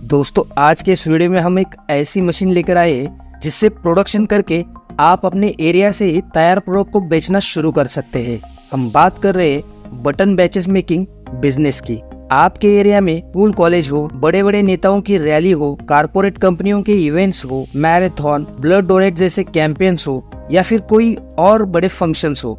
दोस्तों आज के इस वीडियो में हम एक ऐसी मशीन लेकर आए हैं जिससे प्रोडक्शन करके आप अपने एरिया से ही तैयार प्रोडक्ट को बेचना शुरू कर सकते हैं। हम बात कर रहे हैं बटन बैचेस मेकिंग बिजनेस की। आपके एरिया में स्कूल कॉलेज हो, बड़े बड़े नेताओं की रैली हो, कारपोरेट कंपनियों के इवेंट्स हो, मैराथन, ब्लड डोनेट जैसे कैंपेन्स हो या फिर कोई और बड़े फंक्शंस हो,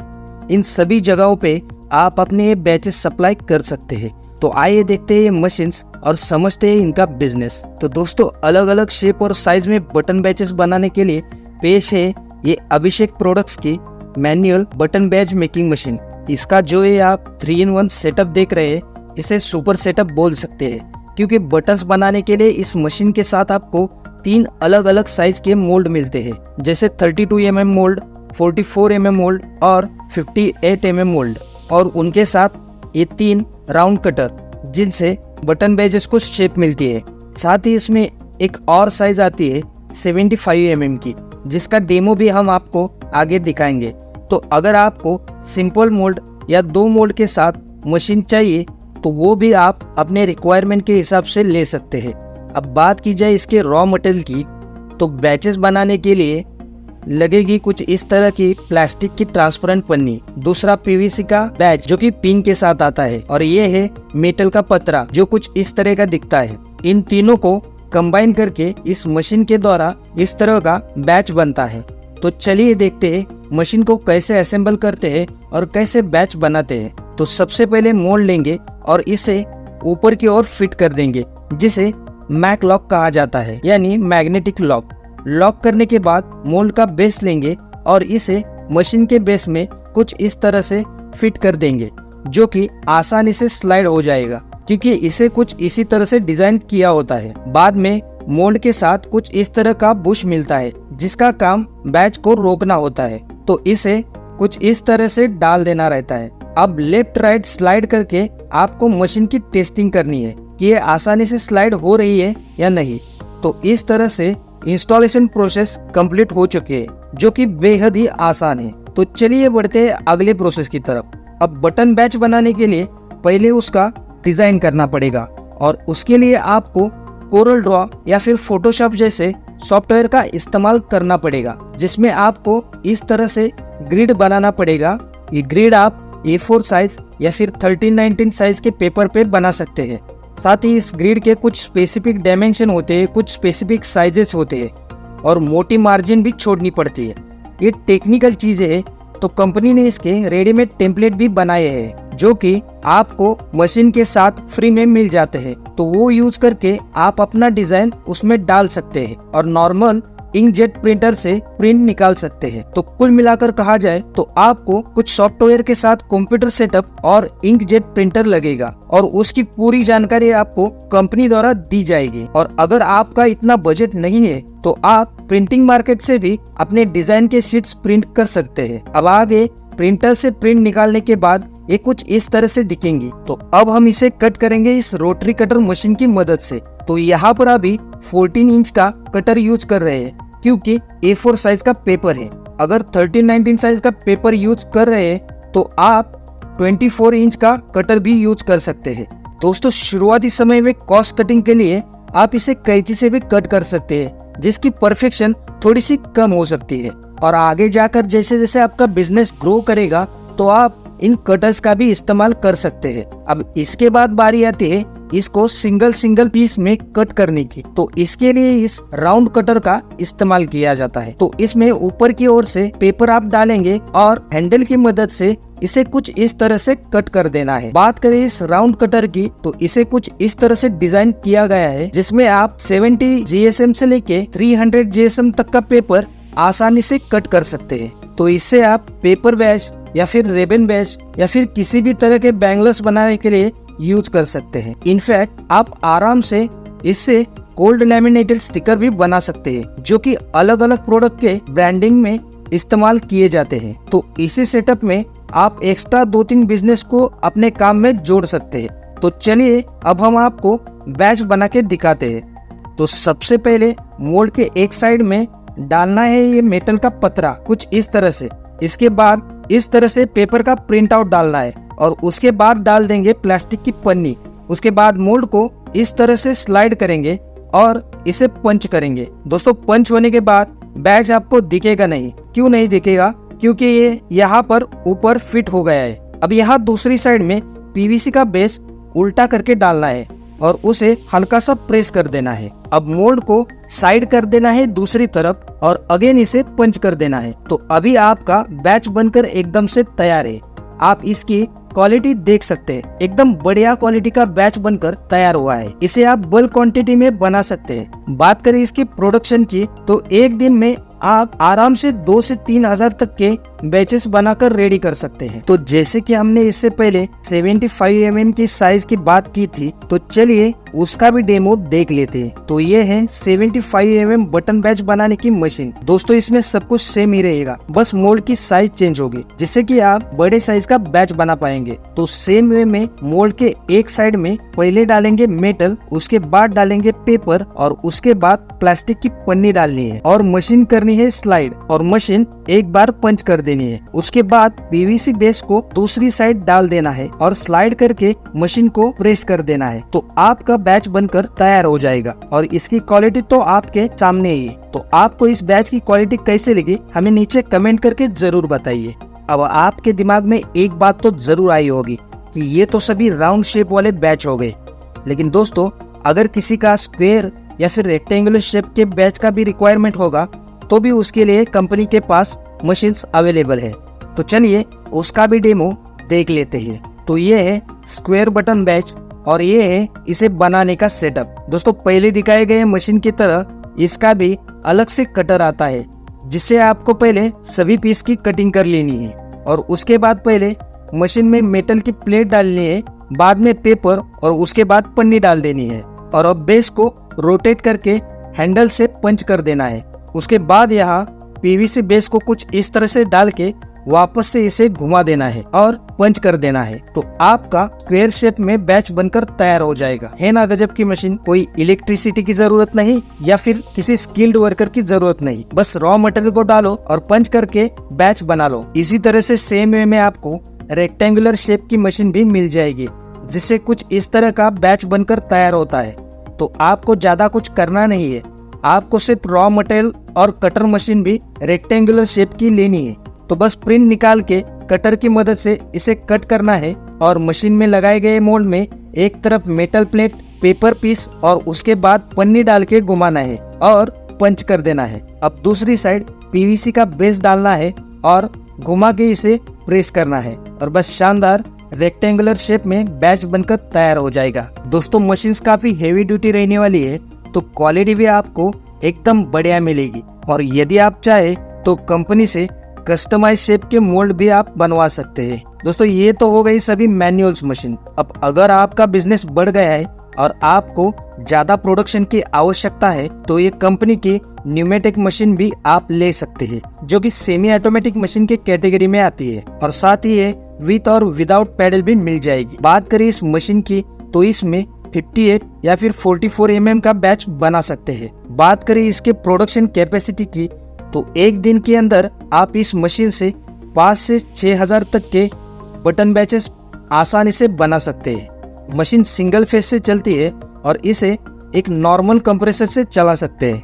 इन सभी जगहों पे आप अपने बैचेस सप्लाई कर सकते हैं। तो आइए देखते हैं ये मशीन्स और समझते हैं इनका बिजनेस। तो दोस्तों अलग अलग शेप और साइज में बटन बैचेस बनाने के लिए पेश है ये अभिषेक प्रोडक्ट्स की manual button batch making machine. इसका जो ये आप 3-in-1 सेटअप देख रहे हैं इसे सुपर सेटअप बोल सकते हैं, क्योंकि बटन्स बनाने के लिए इस मशीन के साथ आपको 3 अलग अलग साइज के मोल्ड मिलते हैं, जैसे 32 mm मोल्ड, 44 mm मोल्ड और 58 mm मोल्ड, और उनके साथ ये 3 राउंड कटर जिनसे बटन बैचेस को शेप मिलती है। साथ ही इसमें एक और साइज आती है 75 mm की, जिसका डेमो भी हम आपको आगे दिखाएंगे। तो अगर आपको सिंपल मोल्ड या 2 मोल्ड के साथ मशीन चाहिए तो वो भी आप अपने रिक्वायरमेंट के हिसाब से ले सकते हैं। अब बात की जाए इसके रॉ मटेरियल की, तो बैचेस बनाने के लिए लगेगी कुछ इस तरह की प्लास्टिक की ट्रांसपेरेंट पन्नी, दूसरा पीवीसी का बैच जो कि पिन के साथ आता है, और ये है मेटल का पतरा जो कुछ इस तरह का दिखता है। इन तीनों को कंबाइन करके इस मशीन के द्वारा इस तरह का बैच बनता है। तो चलिए देखते हैं मशीन को कैसे असेंबल करते हैं और कैसे बैच बनाते हैं। तो सबसे पहले मोल्ड लेंगे और इसे ऊपर की ओर फिट कर देंगे, जिसे मैक लॉक कहा जाता है, यानी मैग्नेटिक लॉक। लॉक करने के बाद मोल्ड का बेस लेंगे और इसे मशीन के बेस में कुछ इस तरह से फिट कर देंगे, जो कि आसानी से स्लाइड हो जाएगा, क्योंकि इसे कुछ इसी तरह से डिजाइन किया होता है। बाद में मोल्ड के साथ कुछ इस तरह का बुश मिलता है, जिसका काम बैच को रोकना होता है। तो इसे कुछ इस तरह से डाल देना रहता है। अब लेफ्ट राइट स्लाइड करके आपको मशीन की टेस्टिंग करनी है कि ये आसानी से स्लाइड हो रही है या नहीं। तो इस तरह से इंस्टॉलेशन प्रोसेस कंप्लीट हो चुके हैं, जो कि बेहद ही आसान है। तो चलिए बढ़ते हैं अगले प्रोसेस की तरफ। अब बटन बैच बनाने के लिए पहले उसका डिजाइन करना पड़ेगा, और उसके लिए आपको कोरल ड्रॉ या फिर फोटोशॉप जैसे सॉफ्टवेयर का इस्तेमाल करना पड़ेगा, जिसमें आपको इस तरह से ग्रिड बनाना पड़ेगा। ये ग्रिड आप A4 साइज या फिर 13-19 साइज के पेपर पे बना सकते हैं। साथ ही इस ग्रिड के कुछ स्पेसिफिक डायमेंशन होते हैं, कुछ स्पेसिफिक साइजेस होते हैं, और मोटी मार्जिन भी छोड़नी पड़ती है। ये टेक्निकल चीजें हैं, तो कंपनी ने इसके रेडीमेड टेम्पलेट भी बनाए हैं, जो कि आपको मशीन के साथ फ्री में मिल जाते हैं। तो वो यूज करके आप अपना डिजाइन उसमें डाल सकते हैं और नॉर्मल इंकजेट प्रिंटर से प्रिंट निकाल सकते हैं। तो कुल मिलाकर कहा जाए तो आपको कुछ सॉफ्टवेयर के साथ कंप्यूटर सेटअप और इंकजेट प्रिंटर लगेगा, और उसकी पूरी जानकारी आपको कंपनी द्वारा दी जाएगी। और अगर आपका इतना बजट नहीं है तो आप प्रिंटिंग मार्केट से भी अपने डिजाइन के शीट्स प्रिंट कर सकते हैं। अब आगे प्रिंटर से प्रिंट निकालने के बाद ये कुछ इस तरह से दिखेंगी। तो अब हम इसे कट करेंगे इस रोटरी कटर मशीन की मदद से। तो यहाँ पर अभी 14 इंच का कटर यूज कर रहे हैं, क्योंकि A4 साइज का पेपर है। अगर 13-19 साइज का पेपर यूज कर रहे हैं तो आप 24 इंच का कटर भी यूज कर सकते हैं। दोस्तों शुरुआती समय में कॉस्ट कटिंग के लिए आप इसे कैंची से भी कट कर सकते हैं, जिसकी परफेक्शन थोड़ी सी कम हो सकती है, और आगे जाकर जैसे जैसे आपका बिजनेस ग्रो करेगा तो आप इन कटर्स का भी इस्तेमाल कर सकते हैं। अब इसके बाद बारी आती है इसको सिंगल पीस में कट करने की। तो इसके लिए इस राउंड कटर का इस्तेमाल किया जाता है। तो इसमें ऊपर की ओर से पेपर आप डालेंगे और हैंडल की मदद से इसे कुछ इस तरह से कट कर देना है। बात करें इस राउंड कटर की, तो इसे कुछ इस तरह से डिजाइन किया गया है, जिसमें आप 70 GSM से लेके 300 GSM तक का पेपर आसानी से कट कर सकते हैं। तो इससे आप पेपर बैच या फिर रेबन बैच या फिर किसी भी तरह के बैंगल्स बनाने के लिए यूज कर सकते हैं। इनफैक्ट आप आराम से इससे कोल्ड लैमिनेटेड स्टिकर भी बना सकते हैं, जो कि अलग अलग प्रोडक्ट के ब्रांडिंग में इस्तेमाल किए जाते हैं। तो इसी सेटअप में आप एक्स्ट्रा 2-3 बिजनेस को अपने काम में जोड़ सकते हैं। तो चलिए अब हम आपको बैच बना के दिखाते हैं। तो सबसे पहले मोल्ड के एक साइड में डालना है ये मेटल का पतरा कुछ इस तरह से। इसके बाद इस तरह से पेपर का प्रिंट आउट डालना है, और उसके बाद डाल देंगे प्लास्टिक की पन्नी। उसके बाद मोल्ड को इस तरह से स्लाइड करेंगे और इसे पंच करेंगे। दोस्तों पंच होने के बाद बैच आपको दिखेगा नहीं। क्यों नहीं दिखेगा? क्योंकि ये यहाँ पर ऊपर फिट हो गया है। अब यहाँ दूसरी साइड में पीवीसी का बेस उल्टा करके डालना है और उसे हल्का सा प्रेस कर देना है। अब मोल्ड को साइड कर देना है दूसरी तरफ और अगेन इसे पंच कर देना है। तो अभी आपका बैच बनकर एकदम से तैयार है। आप इसकी क्वालिटी देख सकते हैं, एकदम बढ़िया क्वालिटी का बैच बनकर तैयार हुआ है। इसे आप बल्क क्वांटिटी में बना सकते हैं। बात करें इसकी प्रोडक्शन की तो एक दिन में आप आराम से 2 से 3 हजार तक के बैचेस बनाकर रेडी कर सकते हैं। तो जैसे कि हमने इससे पहले 75 mm की साइज की बात की थी, तो चलिए उसका भी डेमो देख लेते हैं। तो ये है 75 mm बटन बैच बनाने की मशीन। दोस्तों इसमें सब कुछ सेम ही रहेगा, बस मोल्ड की साइज चेंज होगी जिससे कि आप बड़े साइज का बैच बना पाएंगे। तो सेम वे में मोल्ड के एक साइड में पहले डालेंगे मेटल, उसके बाद डालेंगे पेपर और उसके बाद प्लास्टिक की पन्नी डालनी है और मशीन करनी है स्लाइड और मशीन एक बार पंच कर देनी है। उसके बाद पीवीसी बेस को दूसरी साइड डाल देना है और स्लाइड करके मशीन को प्रेस कर देना है। तो आपका बैच बनकर तैयार हो जाएगा और इसकी क्वालिटी तो आपके सामने ही है। तो आपको इस बैच की क्वालिटी कैसे लगी हमें नीचे कमेंट करके जरूर बताइए। अब आपके दिमाग में एक बात तो जरूर आई होगी कि ये तो सभी राउंड शेप वाले बैच हो गए, लेकिन दोस्तों अगर किसी का स्क्वायर या फिर रेक्टेंगुलर शेप के बैच का भी रिक्वायरमेंट होगा तो भी उसके लिए कंपनी के पास मशीन्स अवेलेबल है। तो चलिए उसका भी डेमो देख लेते हैं। तो ये है स्क्वायर बटन बैच और ये है इसे बनाने का सेटअप। दोस्तों पहले दिखाए गए मशीन की तरह इसका भी अलग से कटर आता है, जिससे आपको पहले सभी पीस की कटिंग कर लेनी है और उसके बाद पहले मशीन में मेटल की प्लेट डालनी है, बाद में पेपर और उसके बाद पन्नी डाल देनी है और अब बेस को रोटेट करके हैंडल से पंच कर देना है। उसके बाद यहाँ पीवीसी बेस को कुछ इस तरह से डाल के वापस से इसे घुमा देना है और पंच कर देना है। तो आपका स्क्वायर शेप में बैच बनकर तैयार हो जाएगा। है ना गजब की मशीन। कोई इलेक्ट्रिसिटी की जरूरत नहीं या फिर किसी स्किल्ड वर्कर की जरूरत नहीं, बस रॉ मटेरियल को डालो और पंच करके बैच बना लो। इसी तरह से सेम वे में आपको रेक्टेंगुलर शेप की मशीन भी मिल जाएगी, जिससे कुछ इस तरह का बैच बनकर तैयार होता है। तो आपको ज्यादा कुछ करना नहीं है, आपको सिर्फ रॉ मटेरियल और कटर मशीन भी रेक्टेंगुलर शेप की लेनी है। तो बस प्रिंट निकाल के कटर की मदद से इसे कट करना है और मशीन में लगाए गए मोल्ड में एक तरफ मेटल प्लेट, पेपर पीस और उसके बाद पन्नी डाल के घुमाना है और पंच कर देना है। अब दूसरी साइड पीवीसी का बेस डालना है और घुमा के इसे प्रेस करना है और बस शानदार रेक्टेंगुलर शेप में बैच बनकर तैयार हो जाएगा। दोस्तों मशीन्स काफी हेवी ड्यूटी रहने वाली है, तो क्वालिटी भी आपको एकदम बढ़िया मिलेगी और यदि आप चाहे तो कंपनी से कस्टमाइज शेप के मोल्ड भी आप बनवा सकते हैं। दोस्तों ये तो हो गई सभी मैनुअल्स मशीन। अब अगर आपका बिजनेस बढ़ गया है और आपको ज्यादा प्रोडक्शन की आवश्यकता है तो ये कंपनी की न्यूमेटिक मशीन भी आप ले सकते हैं, जो कि सेमी ऑटोमेटिक मशीन के कैटेगरी में आती है और साथ ही ये विथ और विदाउट पैडल भी मिल जाएगी। बात करें इस मशीन की तो इसमें 58 या फिर 44 mm का बैच बना सकते हैं। बात करें इसके प्रोडक्शन कैपेसिटी की तो एक दिन के अंदर आप इस मशीन से 5 से 6 हजार तक के बटन बैचेस आसानी से बना सकते हैं। मशीन सिंगल फेस से चलती है और इसे एक नॉर्मल कंप्रेसर से चला सकते हैं।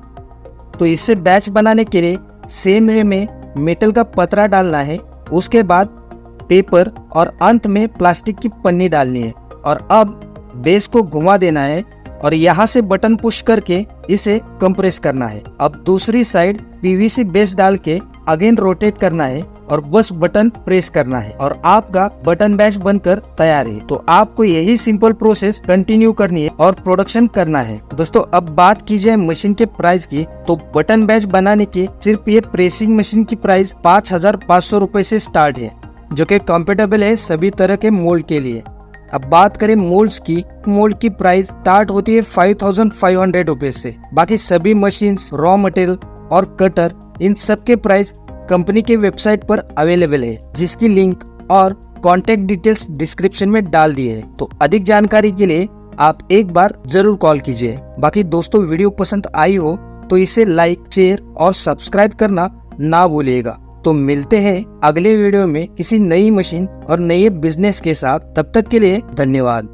तो इससे बैच बनाने के लिए सेम वे में मेटल का पतरा डालना है, उसके बाद पेपर और अंत में प्लास्टिक की पन्नी डालनी है और अब बेस को घुमा देना है और यहाँ से बटन पुश करके इसे कंप्रेस करना है। अब दूसरी साइड पीवीसी बेस डाल के अगेन रोटेट करना है और बस बटन प्रेस करना है और आपका बटन बैच बनकर तैयार है। तो आपको यही सिंपल प्रोसेस कंटिन्यू करनी है और प्रोडक्शन करना है। दोस्तों अब बात की जाए मशीन के प्राइस की तो बटन बैच बनाने की सिर्फ ये प्रेसिंग मशीन की प्राइस 5,500 रुपए से स्टार्ट है, जो कि कंपेटेबल है सभी तरह के मोल्ड के लिए। अब बात करें मोल्ड्स की, मोल्ड की प्राइस स्टार्ट होती है 5,500 रुपए से। बाकी सभी मशीन्स, रॉ मटेरियल और कटर, इन सब के प्राइस कंपनी के वेबसाइट पर अवेलेबल है, जिसकी लिंक और कॉन्टेक्ट डिटेल्स डिस्क्रिप्शन में डाल दी है। तो अधिक जानकारी के लिए आप एक बार जरूर कॉल कीजिए। बाकी दोस्तों वीडियो पसंद आई हो तो इसे लाइक, शेयर और सब्सक्राइब करना ना भूलिएगा। तो मिलते हैं अगले वीडियो में किसी नई मशीन और नए बिजनेस के साथ। तब तक के लिए धन्यवाद।